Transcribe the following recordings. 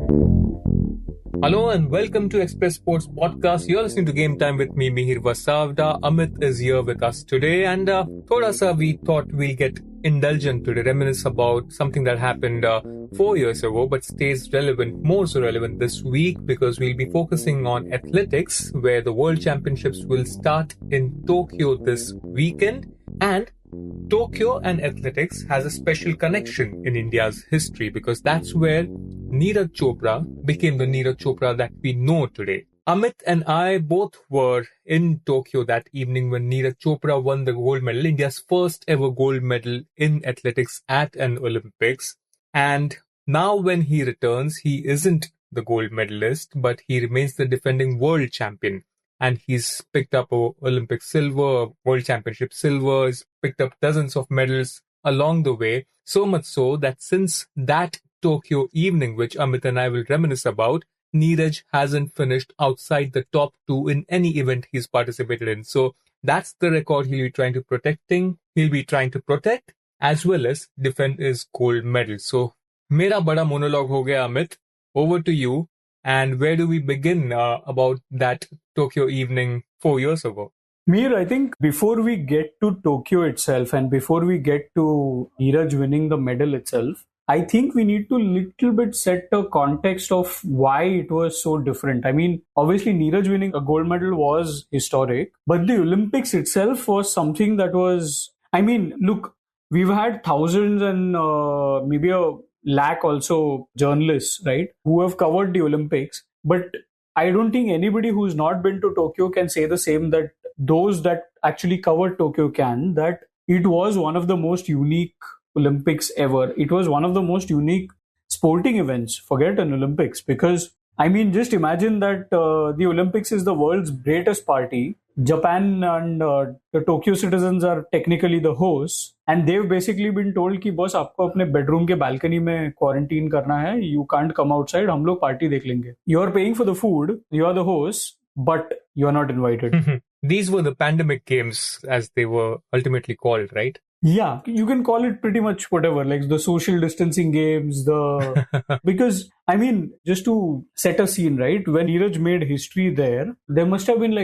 Hello and welcome to Express Sports Podcast. You're listening to Game Time with me, Mihir Vasavda. Amit is here with us today, and thoda sa we thought we'll get indulgent today, reminisce about something that happened 4 years ago, but stays relevant, more so relevant this week, because we'll be focusing on athletics, where the World Championships will start in Tokyo this weekend, and Tokyo and athletics has a special connection in India's history because that's where Neeraj Chopra became the Neeraj Chopra that we know today. Amit and I both were in Tokyo that evening when Neeraj Chopra won the gold medal, India's first ever gold medal in athletics at an Olympics. And now when he returns, he isn't the gold medalist, but he remains the defending world champion. And he's picked up Olympic silver, World Championship silver, he's picked up dozens of medals along the way. So much so that since that Tokyo evening, which Amit and I will reminisce about, Neeraj hasn't finished outside the top 2 in any event he's participated in. So that's the record he'll be trying to protect as well as defend his gold medal. So, mera bada monologue ho gaya, Amit. Over to you. And where do we begin about that Tokyo evening 4 years ago? Mihir, I think before we get to Tokyo itself and before we get to Neeraj winning the medal itself, I think we need to little bit set the context of why it was so different. I mean, obviously Neeraj winning a gold medal was historic, but the Olympics itself was something that was, I mean, look, we've had thousands and maybe a lakh also journalists, right, who have covered the Olympics. But I don't think anybody who's not been to Tokyo can say the same that those that actually covered Tokyo can, that it was one of the most unique Olympics ever. It was one of the most unique sporting events, forget an Olympics, because I mean, just imagine that the Olympics is the world's greatest party. Japan and the Tokyo citizens are technically the hosts, and they've basically been told कि बस आपको अपने bedroom के balcony में quarantine करना है. You can't come outside. हम लोग party देख लेंगे. You're paying for the food. You are the host, but you're not invited. These were the pandemic games, as they were ultimately called, right? Yeah, you can call it pretty much whatever, like the social distancing games, because, I mean, just to set a scene, right? When Neeraj made history there must have been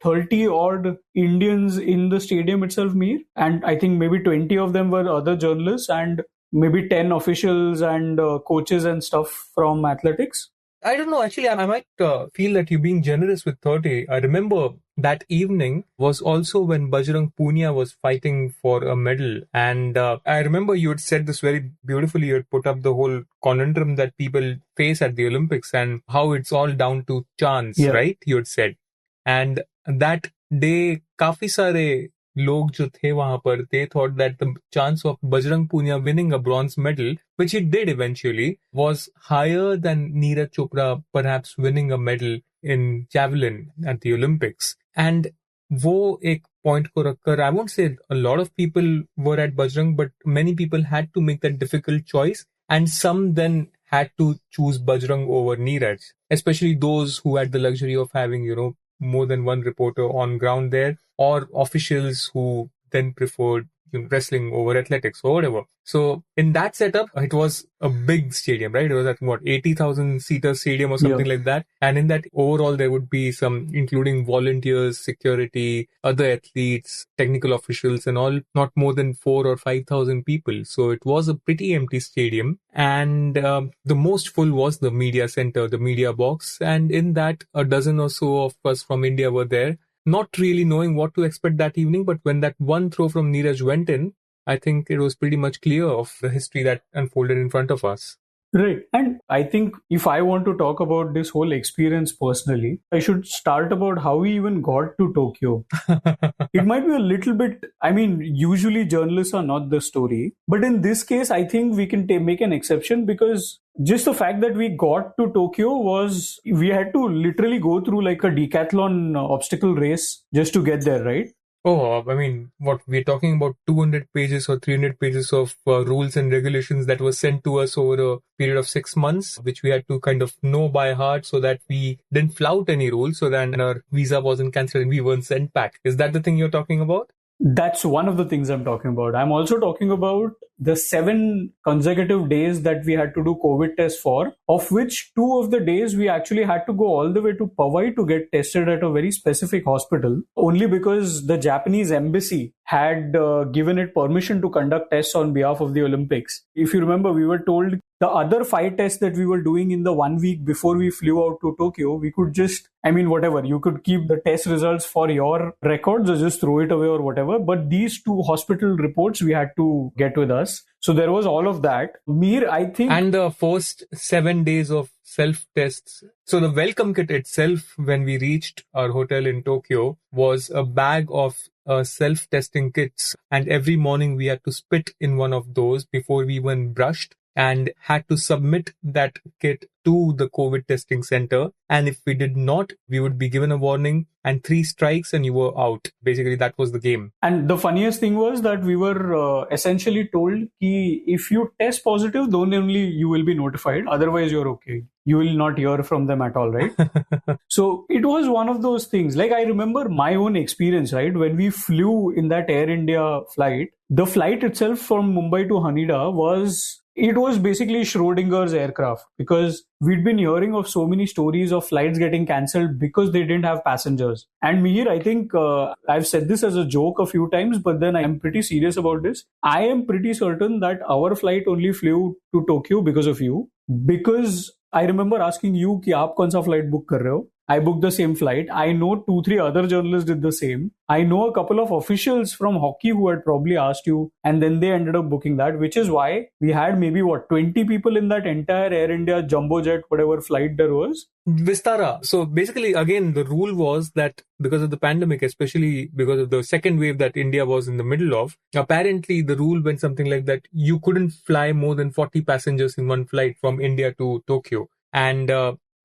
30 odd Indians in the stadium itself, Mir. And I think maybe 20 of them were other journalists and maybe 10 officials and coaches and stuff from athletics. I don't know. Actually, I might feel that you're being generous with 30. I remember that evening was also when Bajrang Punia was fighting for a medal. And I remember you had said this very beautifully. You had put up the whole conundrum that people face at the Olympics and how it's all down to chance, right? You had said. And that day, काफी सारे लोग जो थे वहां पर, they thought that the chance of Bajrang Punia winning a bronze medal, which he did eventually, was higher than Neeraj Chopra perhaps winning a medal in javelin at the Olympics. And वो एक point को रखकर, I won't say a lot of people were at Bajrang, but many people had to make that difficult choice, and some then had to choose Bajrang over Neeraj, especially those who had the luxury of having, more than one reporter on ground there, or officials who then preferred wrestling over athletics or whatever. So in that setup, it was a big stadium, right? It was at 80,000 seater stadium or something like that. And in that overall, there would be some, including volunteers, security, other athletes, technical officials and all, not more than 4,000 or 5,000 people. So it was a pretty empty stadium. And the most full was the media center, the media box. And in that, a dozen or so of us from India were there, not really knowing what to expect that evening. But when that one throw from Neeraj went in, I think it was pretty much clear of the history that unfolded in front of us. Right. And I think if I want to talk about this whole experience personally, I should start about how we even got to Tokyo. It might be a little bit, I mean, usually journalists are not the story. But in this case, I think we can make an exception, because just the fact that we got to Tokyo was, we had to literally go through like a decathlon obstacle race just to get there, right? Oh, I mean, what we're talking about 200 pages or 300 pages of rules and regulations that were sent to us over a period of 6 months, which we had to kind of know by heart so that we didn't flout any rules, so that our visa wasn't cancelled and we weren't sent back. Is that the thing you're talking about? That's one of the things I'm talking about. I'm also talking about the 7 consecutive days that we had to do COVID tests for, of which 2 of the days we actually had to go all the way to Powai to get tested at a very specific hospital, only because the Japanese embassy had given it permission to conduct tests on behalf of the Olympics. If you remember, we were told the other 5 tests that we were doing in the 1 week before we flew out to Tokyo, we could just, whatever, you could keep the test results for your records or just throw it away or whatever. But these 2 hospital reports we had to get with us. So there was all of that. Mir, I think. And the first 7 days of self-tests. So the welcome kit itself, when we reached our hotel in Tokyo, was a bag of self-testing kits. And every morning we had to spit in one of those before we even brushed, and had to submit that kit to the COVID testing center. And if we did not, we would be given a warning and 3 strikes and you were out. Basically, that was the game. And the funniest thing was that we were essentially told ki if you test positive, then only you will be notified. Otherwise, you're okay. You will not hear from them at all, right? So it was one of those things. Like, I remember my own experience, right? When we flew in that Air India flight, the flight itself from Mumbai to Haneda was basically Schrodinger's aircraft, because we'd been hearing of so many stories of flights getting cancelled because they didn't have passengers. And Mihir, I think I've said this as a joke a few times, but then I'm pretty serious about this. I am pretty certain that our flight only flew to Tokyo because of you. Because I remember asking you कि आप कौन सा flight book कर रहे हो? I booked the same flight. I know 2-3 other journalists did the same. I know a couple of officials from hockey who had probably asked you, and then they ended up booking that, which is why we had maybe 20 people in that entire Air India jumbo jet, whatever flight there was. Vistara. So basically, again, the rule was that because of the pandemic, especially because of the second wave that India was in the middle of, apparently the rule went something like that. You couldn't fly more than 40 passengers in one flight from India to Tokyo. And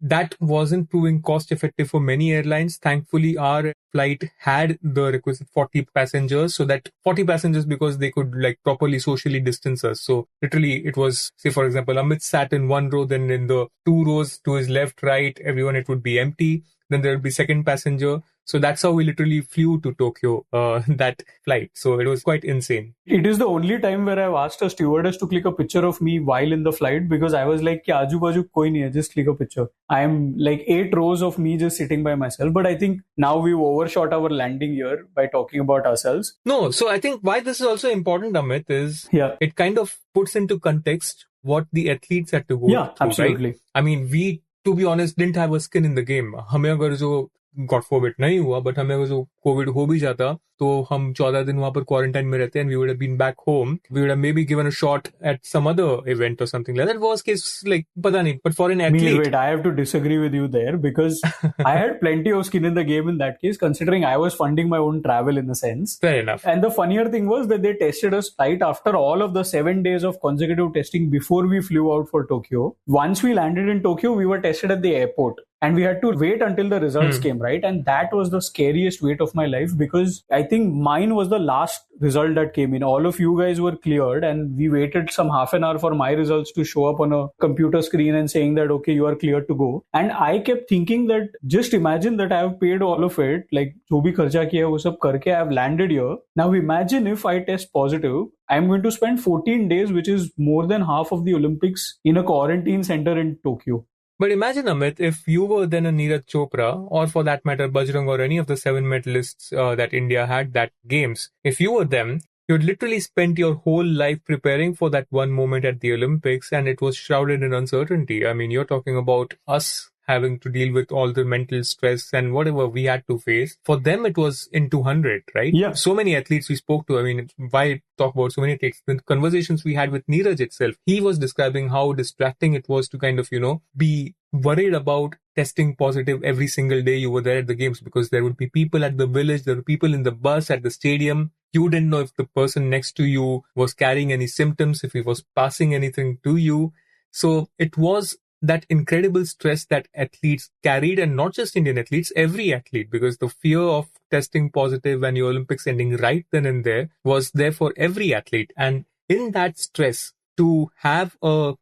that wasn't proving cost effective for many airlines. Thankfully, our flight had the requisite 40 passengers, so that 40 passengers because they could properly socially distance us. So literally it was, say for example, Amit sat in one row, then in the 2 rows to his left, right, everyone, it would be empty. Then there would be second passenger. So that's how we literally flew to Tokyo, that flight. So it was quite insane. It is the only time where I've asked a stewardess to click a picture of me while in the flight, because I was like, aaju baju koi nahi hai, just click a picture. I am like 8 rows of me just sitting by myself. But I think now we've overshot our landing here by talking about ourselves. No, so I think why this is also important, Amit, is it kind of puts into context what the athletes had to go through. Absolutely. Right? I mean, we, to be honest, didn't have a skin in the game. हमें अगर जो God forbid नहीं हुआ, but हमें अगर जो Covid हो भी जाता तो हम 14 दिन वहां पर क्वारंटाइन में रहते, and we would have been back home. We would have maybe given a shot at some other event or something like that. Worst case, पता नहीं. But for an athlete, wait, I have to disagree with you there, because I had plenty of skin in the game in that case, considering I was funding my own travel in a sense. Fair enough. And the funnier thing was that they tested us right after all of the 7 days of consecutive testing before we flew out for Tokyo. Once we landed in Tokyo, we were tested at the airport. And we had to wait until the results came, right? And that was the scariest wait of my life, because I think mine was the last result that came in. All of you guys were cleared, and we waited some half an hour for my results to show up on a computer screen and saying that, okay, you are cleared to go. And I kept thinking that, just imagine that I have paid all of it, like jo bhi kharcha kiya hai, wo sab karke I have landed here. Now imagine if I test positive, I'm going to spend 14 days, which is more than half of the Olympics, in a quarantine center in Tokyo. But imagine, Amit, if you were then a Neeraj Chopra, or for that matter, Bajrang, or any of the 7 medalists that India had that games, if you were them, you'd literally spent your whole life preparing for that one moment at the Olympics, and it was shrouded in uncertainty. I mean, you're talking about us having to deal with all the mental stress and whatever we had to face. For them, it was in 200, right? Yeah. So many athletes we spoke to. I mean, why talk about so many athletes? The conversations we had with Neeraj itself, he was describing how distracting it was to kind of, be worried about testing positive every single day you were there at the games, because there would be people at the village, there were people in the bus at the stadium. You didn't know if the person next to you was carrying any symptoms, if he was passing anything to you. So it was that incredible stress that athletes carried, and not just Indian athletes, every athlete, because the fear of testing positive and your Olympics ending right then and there was there for every athlete. And in that stress, to have a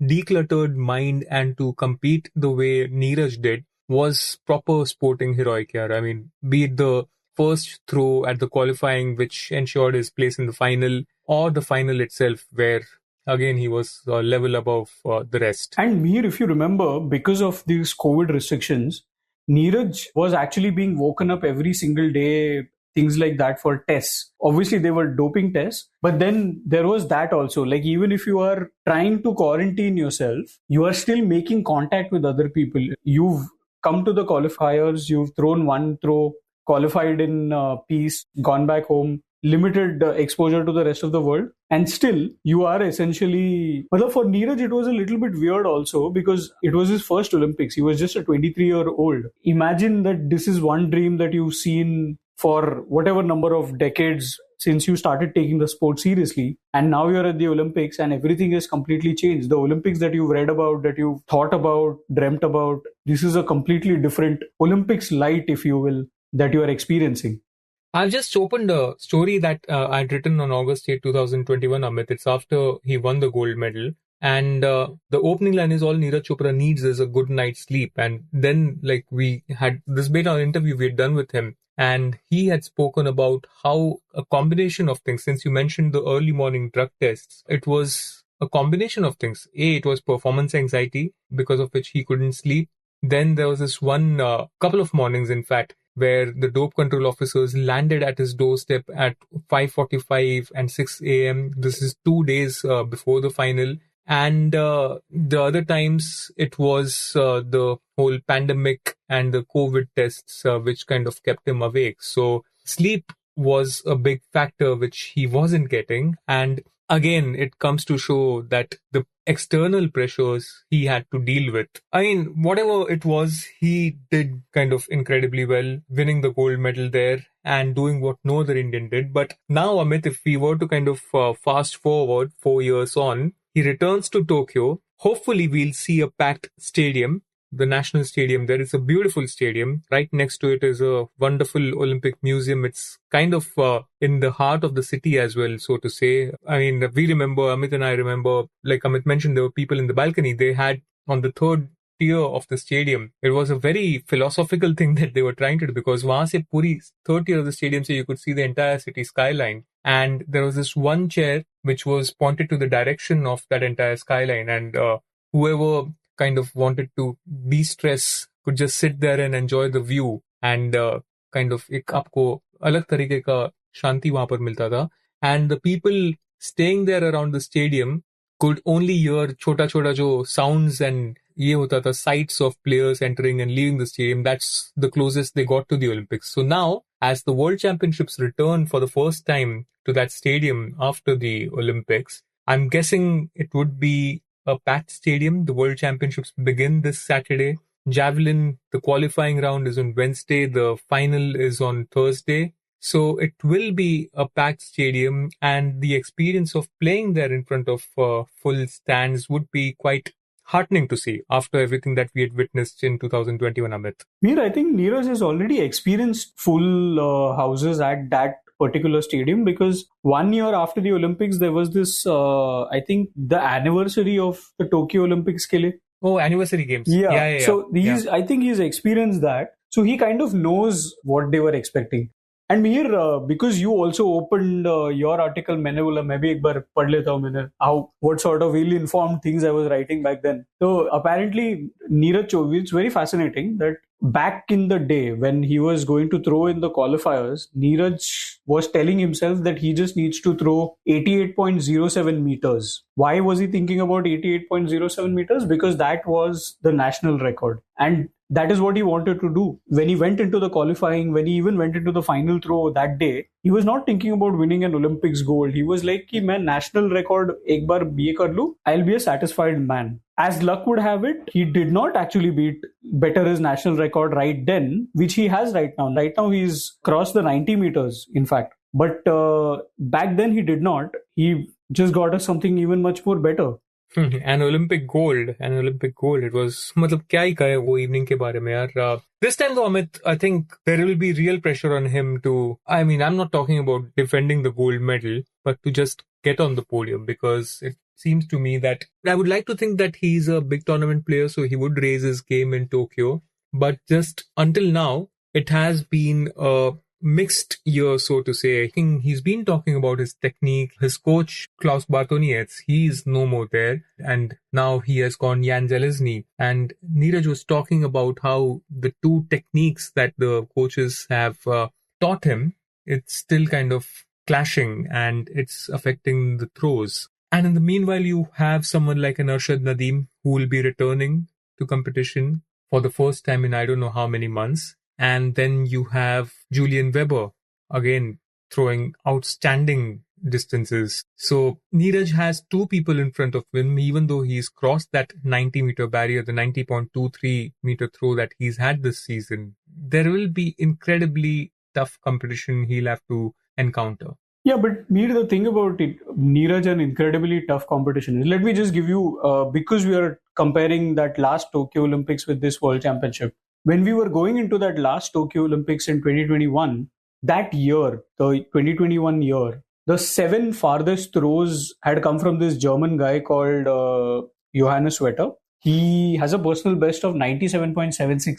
decluttered mind and to compete the way Neeraj did was proper sporting heroic here. I mean, be it the first throw at the qualifying, which ensured his place in the final, or the final itself, where again he was a level above the rest. And Mihir, if you remember, because of these COVID restrictions, Neeraj was actually being woken up every single day, things like that for tests. Obviously, they were doping tests, but then there was that also. Like, even if you are trying to quarantine yourself, you are still making contact with other people. You've come to the qualifiers, you've thrown one throw, qualified in peace, gone back home, limited exposure to the rest of the world, and still you are essentially, well, for Neeraj it was a little bit weird also, because it was his first Olympics. He was just a 23-year-old. Imagine that this is one dream that you've seen for whatever number of decades since you started taking the sport seriously, and now you're at the Olympics and everything has completely changed. The Olympics that you've read about, that you've thought about, dreamt about, this is a completely different Olympics light, if you will, that you are experiencing. I've just opened a story that I'd written on August 8, 2021, Amit. It's after he won the gold medal. And the opening line is, all Neeraj Chopra needs is a good night's sleep. And then, like, we had this bit on interview we had done with him. And he had spoken about how a combination of things, since you mentioned the early morning drug tests, it was a combination of things. It was performance anxiety, because of which he couldn't sleep. Then there was this one couple of mornings, in fact, where the dope control officers landed at his doorstep at 5:45 and 6 a.m. This is 2 days before the final. And the other times, it was the whole pandemic and the COVID tests, which kind of kept him awake. So sleep was a big factor, which he wasn't getting. And again, it comes to show that the external pressures he had to deal with. I mean, whatever it was, he did kind of incredibly well, winning the gold medal there and doing what no other Indian did. But now, Amit, if we were to kind of fast forward 4 years on, he returns to Tokyo. Hopefully, we'll see a packed stadium. The national stadium there is a beautiful stadium. Right next to it is a wonderful Olympic museum. It's kind of in the heart of the city as well, so to say. I mean, we remember, Amit and I remember, like Amit mentioned, there were people in the balcony. They had on the third tier of the stadium. It was a very philosophical thing that they were trying to do, because wahan se puri third tier of the stadium, so you could see the entire city skyline. And there was this one chair which was pointed to the direction of that entire skyline, and whoever kind of wanted to de-stress could just sit there and enjoy the view, and kind of एक आपको अलग तरीके का शांति वहां पर मिलता था. And the people staying there around the stadium could only hear छोटा छोटा जो sounds and ये होता था sights of players entering and leaving the stadium. That's the closest they got to the Olympics. So now, as the World Championships return for the first time to that stadium after the Olympics, I'm guessing it would be a packed stadium. The World Championships begin this Saturday. Javelin, the qualifying round is on Wednesday. The final is on Thursday. So it will be a packed stadium, and the experience of playing there in front of full stands would be quite heartening to see after everything that we had witnessed in 2021, Amit. Mir, I think Neeraj has already experienced full houses at that particular stadium, because 1 year after the Olympics, there was this, I think, the anniversary of the Tokyo Olympics. Oh, anniversary games. Yeah. So I think he's experienced that. So he kind of knows what they were expecting. And Mihir, because you also opened your article, मैंने बोला मैं भी एक बार पढ़ लेता हूँ मैंने what sort of ill-informed things I was writing back then. So apparently, Neeraj Chopra, it's very fascinating that back in the day when he was going to throw in the qualifiers, Neeraj was telling himself that he just needs to throw 88.07 meters. Why was he thinking about 88.07 meters? Because that was the national record. And that is what he wanted to do. When he went into the qualifying, when he even went into the final throw that day, he was not thinking about winning an Olympics gold. He was like, कि मैं national record एक बार ये कर लूं, I'll be a satisfied man. As luck would have it, he did not actually better his national record right then, which he has right now. Right now, he's crossed the 90 meters, in fact. But back then, he did not. He just got us something even much more better. An Olympic gold. It was, मतलब क्या ही कहे वो evening के बारे में यार. This time though, Amit, I think there will be real pressure on him to, I mean, I'm not talking about defending the gold medal, but to just get on the podium, because it seems to me that I would like to think that he's a big tournament player, so he would raise his game in Tokyo. But just until now, it has been a mixed year, so to say. I think he's been talking about his technique. His coach, Klaus Bartonietz, he's no more there. And now he has gone Jan Zelezny. And Neeraj was talking about how the two techniques that the coaches have taught him, it's still kind of clashing and it's affecting the throws. And in the meanwhile, you have someone like an Arshad Nadeem who will be returning to competition for the first time in I don't know how many months. And then you have Julian Weber, again, throwing outstanding distances. So Neeraj has two people in front of him, even though he's crossed that 90-meter barrier, the 90.23-meter throw that he's had this season. There will be incredibly tough competition he'll have to encounter. Yeah, but Mir, the thing about it, Neeraj, an incredibly tough competition is. Let me just give you, because we are comparing that last Tokyo Olympics with this World Championship. When we were going into that last Tokyo Olympics in 2021, that year, the 2021 year, the 7 farthest throws had come from this German guy called Johannes Wetter. He has a personal best of 97.76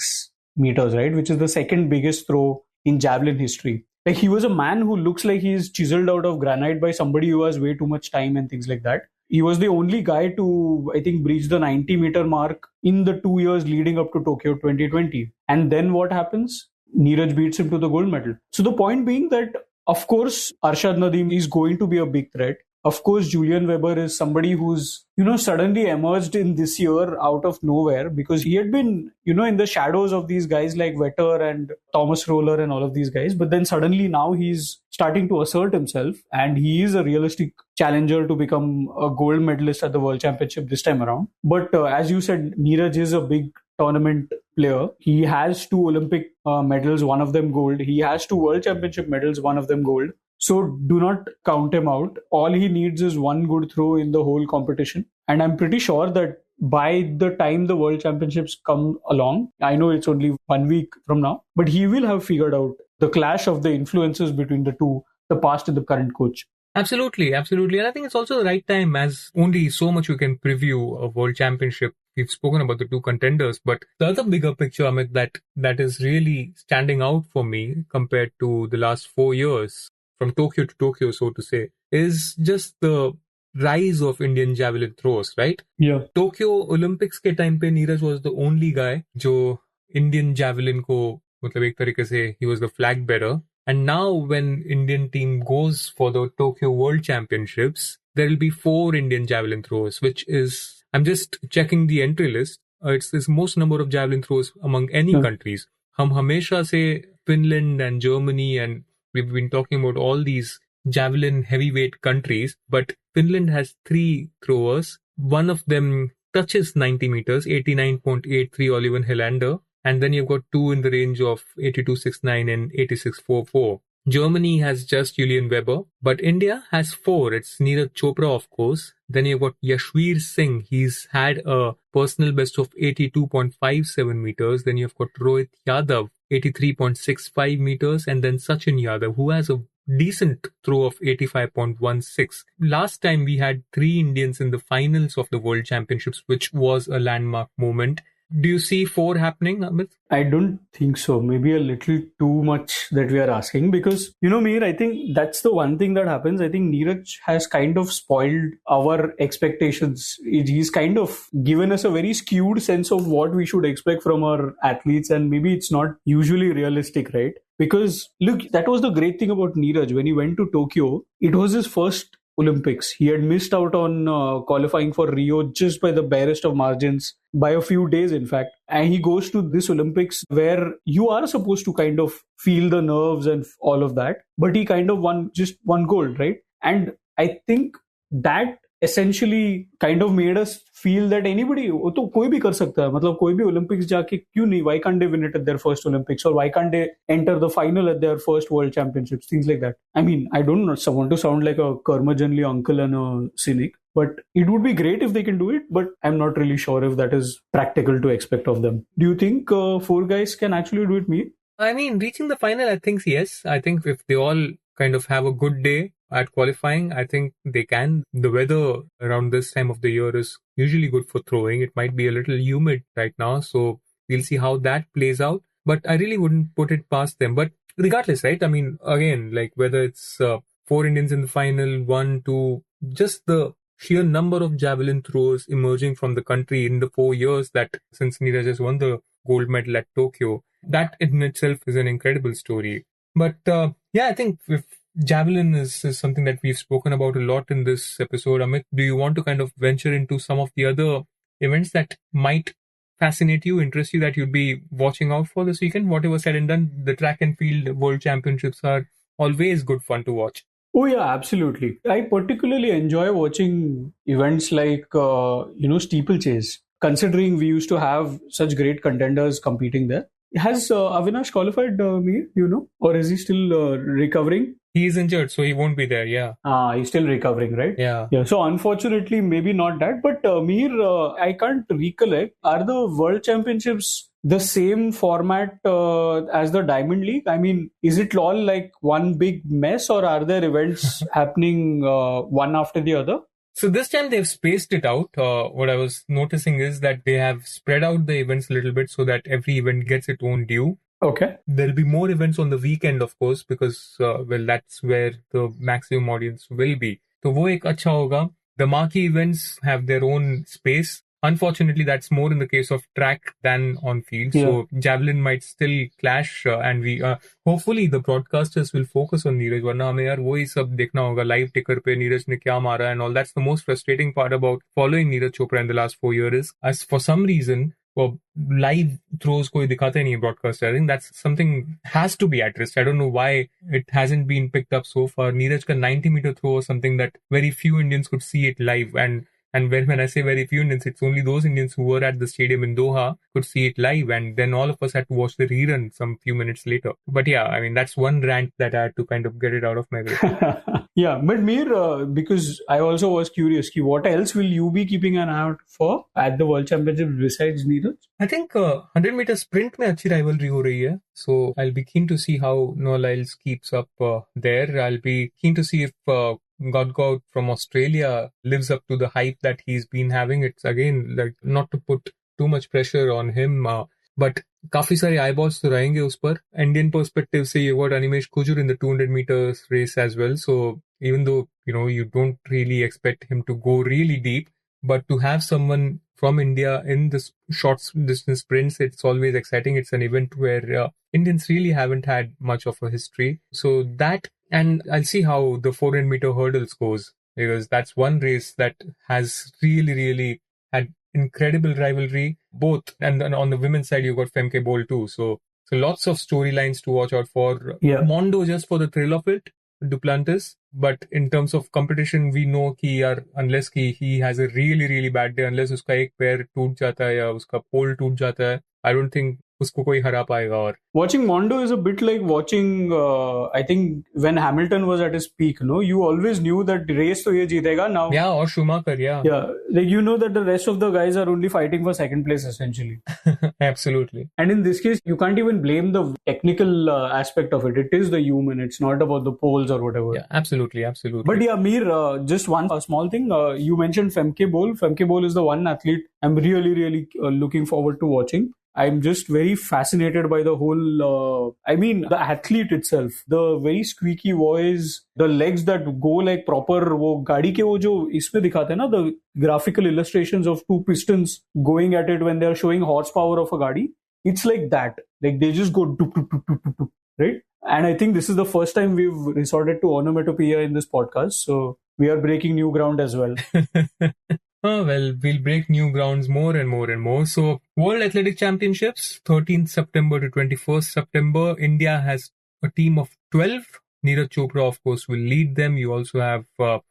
meters, right, which is the second biggest throw in javelin history. Like, he was a man who looks like he's chiseled out of granite by somebody who has way too much time and things like that. He was the only guy to, I think, breach the 90-meter mark in the 2 years leading up to Tokyo 2020. And then what happens? Neeraj beats him to the gold medal. So the point being that, of course, Arshad Nadeem is going to be a big threat. Of course, Julian Weber is somebody who's, suddenly emerged in this year out of nowhere, because he had been, in the shadows of these guys like Vetter and Thomas Roller and all of these guys. But then suddenly now he's starting to assert himself, and he is a realistic challenger to become a gold medalist at the World Championship this time around. But as you said, Neeraj is a big tournament player. He has 2 Olympic medals, one of them gold. He has 2 World Championship medals, one of them gold. So do not count him out. All he needs is one good throw in the whole competition. And I'm pretty sure that by the time the World Championships come along, I know it's only 1 week from now, but he will have figured out the clash of the influences between the two, the past and the current coach. Absolutely. And I think it's also the right time, as only so much you can preview a World Championship. We've spoken about the 2 contenders, but the other bigger picture, Amit, that is really standing out for me compared to the last 4 years, from Tokyo to Tokyo, so to say, is just the rise of Indian javelin throws, right? Yeah. Tokyo Olympics के time पे Neeraj was the only guy जो Indian javelin को, मतलब एक तरीके से, he was the flag bearer. And now when Indian team goes for the Tokyo World Championships, there will be 4 Indian javelin throws, which is, I'm just checking the entry list. It's the most number of javelin throws among any countries. हम हमेशा से Finland and Germany, and we've been talking about all these javelin heavyweight countries, but Finland has 3 throwers. One of them touches 90 meters, 89.83 Oliver Helander, and then you've got 2 in the range of 82.69 and 86.44. Germany has just Julian Weber, but India has 4. It's Neeraj Chopra, of course. Then you've got Yashveer Singh. He's had a personal best of 82.57 meters. Then you've got Rohit Yadav, 83.65 meters, and then Sachin Yadav, who has a decent throw of 85.16. Last time we had 3 Indians in the finals of the World Championships, which was a landmark moment. Do you see 4 happening, Amit? I don't think so. Maybe a little too much that we are asking, because, Mir, I think that's the one thing that happens. I think Neeraj has kind of spoiled our expectations. He's kind of given us a very skewed sense of what we should expect from our athletes, and maybe it's not usually realistic, right? Because, look, that was the great thing about Neeraj. When he went to Tokyo, it was his first Olympics. He had missed out on qualifying for Rio just by the barest of margins, by a few days, in fact. And he goes to this Olympics where you are supposed to kind of feel the nerves and all of that. But he kind of won gold, right? And I think that essentially kind of made us feel that anybody, तो कोई भी कर सकता है, मतलब कोई भी Olympics जाके क्यों नहीं, why can't they win it at their first Olympics, or why can't they enter the final at their first World Championships, things like that. I mean, I don't want to sound like a curmudgeonly uncle and a cynic, but it would be great if they can do it, but I'm not really sure if that is practical to expect of them. Do you think 4 guys can actually do it, me? I mean, reaching the final, I think yes. I think if they all kind of have a good day at qualifying, I think they can. The weather around this time of the year is usually good for throwing. It might be a little humid right now, so we'll see how that plays out. But I really wouldn't put it past them. But regardless, right? I mean, again, like whether it's 4 Indians in the final, 1, 2, just the sheer number of javelin throwers emerging from the country in the 4 years that since Neeraj has won the gold medal at Tokyo, that in itself is an incredible story. But yeah, I think if javelin is something that we've spoken about a lot in this episode. Amit, do you want to kind of venture into some of the other events that might fascinate you, interest you, that you'd be watching out for this weekend? Whatever said and done, the track and field world championships are always good fun to watch. Oh yeah, absolutely. I particularly enjoy watching events like steeplechase. Considering we used to have such great contenders competing there, has Avinash qualified, me? Or is he still recovering? He is injured, so he won't be there. Yeah. He's still recovering, right? Yeah. So unfortunately, maybe not that. But Mihir, I can't recollect. Are the World Championships the same format as the Diamond League? I mean, is it all like one big mess, or are there events happening one after the other? So this time they've spaced it out. What I was noticing is that they have spread out the events a little bit so that every event gets its own due. Okay. There'll be more events on the weekend, of course, because, that's where the maximum audience will be. So वो एक अच्छा होगा. The marquee events have their own space. Unfortunately, that's more in the case of track than on field. Yeah. So javelin might still clash, and we hopefully the broadcasters will focus on Neeraj. वरना हमें यार वही सब देखना होगा live ticker पे नीरज ने क्या मारा and all. That's the most frustrating part about following Neeraj Chopra in the last 4 years is, as for some reason, live throws कोई दिखाते नहीं है broadcaster. I think that's something has to be addressed. I don't know why it hasn't been picked up so far. Neeraj ka 90-meter throw was something that very few Indians could see it live, and when I say very few Indians, it's only those Indians who were at the stadium in Doha could see it live, and then all of us had to watch the rerun some few minutes later. But yeah, I mean, that's one rant that I had to kind of get it out of my way. Yeah, but Mir, because I also was curious, what else will you be keeping an eye out for at the World Championships besides Neeraj? I think 100-meter sprint में अच्छी rivalry हो रही है. So I'll be keen to see how Noah Lyles keeps up there. I'll be keen to see if Godgout from Australia lives up to the hype that he's been having. It's again like not to put too much pressure on him, but काफी सारे eyeballs तो रहेंगे उस पर. Indian perspective से you got Animesh Kujur in the 200 meters race as well. So even though you don't really expect him to go really deep, but to have someone from India in this short distance sprints, it's always exciting. It's an event where Indians really haven't had much of a history. So that, and I'll see how the 400-meter hurdles goes, because that's one race that has really, really had incredible rivalry, both. And then on the women's side, you've got Femke Bol too. So lots of storylines to watch out for. Yeah. Mondo just for the thrill of it, Duplantis. But in terms of competition, we know कि यार unless he has a really, really bad day, unless उसका एक पैर टूट जाता है या उसका पोल टूट जाता है, I don't think उसको कोई हरा पाएगा. और watching Mondo is a bit like watching I think when Hamilton was at his peak, you always knew that race तो ये जीतेगा now. Yeah, or Schumacher, yeah. Yeah, like that the rest of the guys are only fighting for second place essentially. Absolutely. And in this case, you can't even blame the technical aspect of it. It is the human. It's not about the poles or whatever. Yeah, absolutely. But yeah, Mir, just one small thing. You mentioned Femke Bol. Femke Bol is the one athlete I'm really, really looking forward to watching. I'm just very fascinated by the whole, the athlete itself, the very squeaky voice, the legs that go like proper, वो गाड़ी के वो जो इसमें दिखाते हैं ना, the graphical illustrations of two pistons going at it when they're showing horsepower of a गाड़ी. It's like that. Like they just go doop, doop, doop, doop, doop, doop, right? And I think this is the first time we've resorted to onomatopoeia in this podcast. So we are breaking new ground as well. Oh, well, we'll break new grounds more and more and more. So, World Athletic Championships, 13th September to 21st September. India has a team of 12. Neeraj Chopra, of course, will lead them. You also have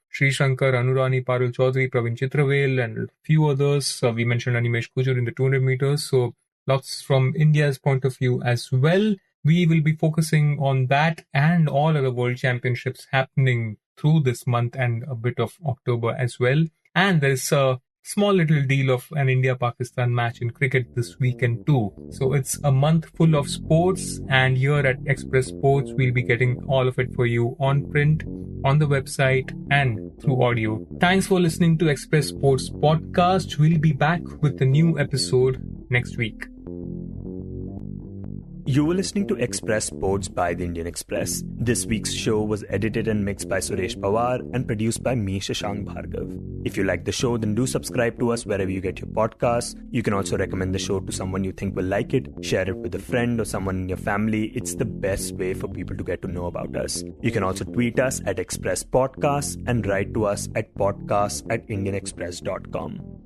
Sri Shankar, Anurani, Parul Chaudhary, Praveen Chitravel, and a few others. We mentioned Animesh Kujur in the 200 meters. So, lots from India's point of view as well. We will be focusing on that and all other World Championships happening through this month and a bit of October as well. And there's a small little deal of an India-Pakistan match in cricket this weekend too. So it's a month full of sports, and here at Express Sports, we'll be getting all of it for you on print, on the website, and through audio. Thanks for listening to Express Sports Podcast. We'll be back with a new episode next week. You were listening to Express Sports by the Indian Express. This week's show was edited and mixed by Suresh Pawar and produced by me, Shashank Bhargava. If you like the show, then do subscribe to us wherever you get your podcasts. You can also recommend the show to someone you think will like it, share it with a friend or someone in your family. It's the best way for people to get to know about us. You can also tweet us at Express Podcasts and write to us at podcasts@indianexpress.com.